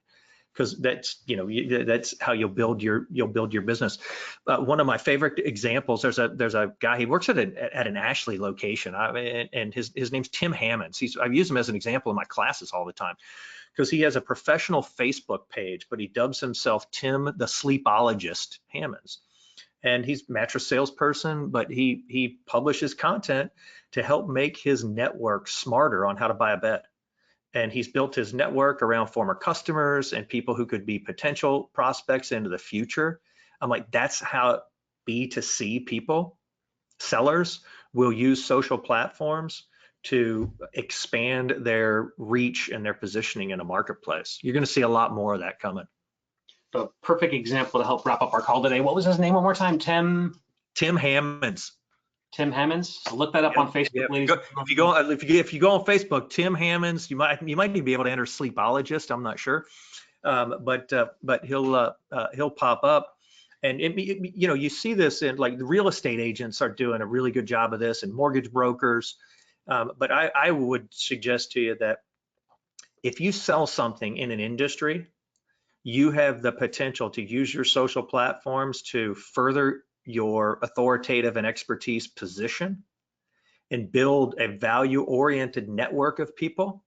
because that's how you'll build your business. One of my favorite examples, there's a guy, he works at an Ashley location, and his name's Tim Hammonds. I've used him as an example in my classes all the time because he has a professional Facebook page, but he dubs himself Tim the Sleepologist Hammonds. And he's a mattress salesperson, but he publishes content to help make his network smarter on how to buy a bed. And he's built his network around former customers and people who could be potential prospects into the future. I'm like, that's how B2C people, sellers, will use social platforms to expand their reach and their positioning in a marketplace. You're going to see a lot more of that coming. A perfect example to help wrap up our call today. What was his name one more time? Tim Hammonds. Tim Hammonds. So look that up on Facebook, ladies. If you go on Facebook, Tim Hammonds, you might even be able to enter sleepologist. I'm not sure, but he'll pop up, and you see this in like the real estate agents are doing a really good job of this, and mortgage brokers. But I would suggest to you that if you sell something in an industry, you have the potential to use your social platforms to further your authoritative and expertise position and build a value-oriented network of people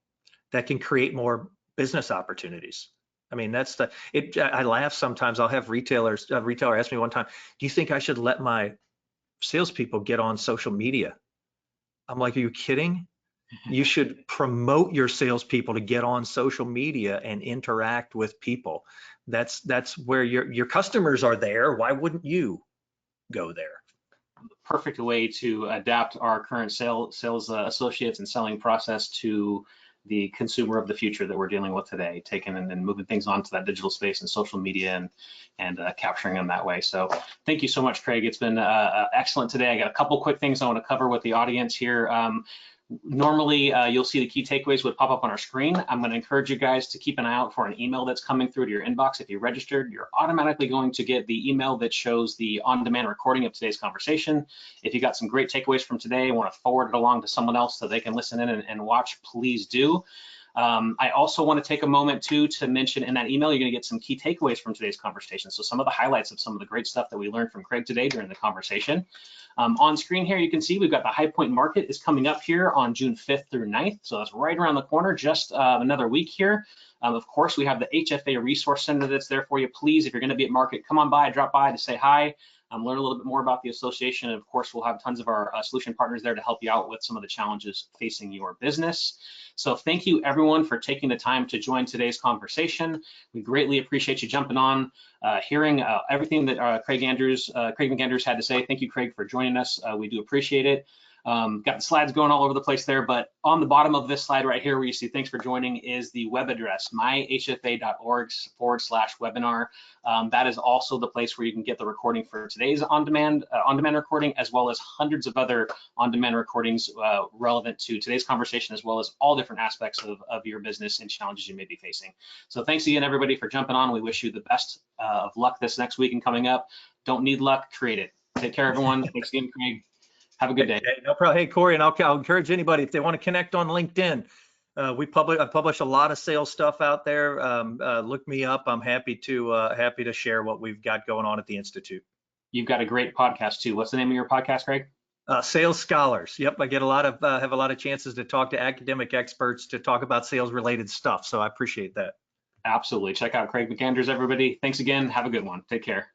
that can create more business opportunities. I mean, I laugh sometimes. I'll have a retailer ask me one time, do you think I should let my salespeople get on social media? I'm like, are you kidding? You should promote your salespeople to get on social media and interact with people. That's where your customers are there. Why wouldn't you go there? the perfect way to adapt our current sales associates and selling process to the consumer of the future that we're dealing with today, taking and moving things onto that digital space and social media and capturing them that way. So thank you so much, Craig. It's been excellent today. I got a couple quick things I want to cover with the audience here. Normally, you'll see the key takeaways would pop up on our screen. I'm going to encourage you guys to keep an eye out for an email that's coming through to your inbox. If you registered, you're automatically going to get the email that shows the on-demand recording of today's conversation. If you got some great takeaways from today and want to forward it along to someone else so they can listen in and watch, please do. I also want to take a moment too to mention in that email, you're going to get some key takeaways from today's conversation. So some of the highlights of some of the great stuff that we learned from Craig today during the conversation. On screen here, you can see we've got the High Point Market is coming up here on June 5th through 9th. So that's right around the corner, just another week here. Of course, we have the HFA Resource Center that's there for you. Please, if you're going to be at Market, come on by, drop by to say hi. Learn a little bit more about the association. And of course, we'll have tons of our solution partners there to help you out with some of the challenges facing your business. So thank you everyone for taking the time to join today's conversation. We greatly appreciate you jumping on, hearing everything that Craig McAndrews had to say. Thank you, Craig, for joining us. We do appreciate it. Got the slides going all over the place there, but on the bottom of this slide right here where you see thanks for joining is the web address, myhfa.org/webinar. That is also the place where you can get the recording for today's on-demand recording, as well as hundreds of other on-demand recordings relevant to today's conversation, as well as all different aspects of your business and challenges you may be facing. So thanks again, everybody, for jumping on. We wish you the best of luck this next week and coming up. Don't need luck, create it. Take care, everyone. Thanks again, Craig. Have a good day. Hey, no problem. Hey, Corey, and I'll encourage anybody, if they want to connect on LinkedIn, I publish a lot of sales stuff out there. Look me up. I'm happy to share what we've got going on at the Institute. You've got a great podcast too. What's the name of your podcast, Craig? Sales Scholars. Yep, I get have a lot of chances to talk to academic experts to talk about sales related stuff. So I appreciate that. Absolutely. Check out Craig McAndrews, everybody. Thanks again. Have a good one. Take care.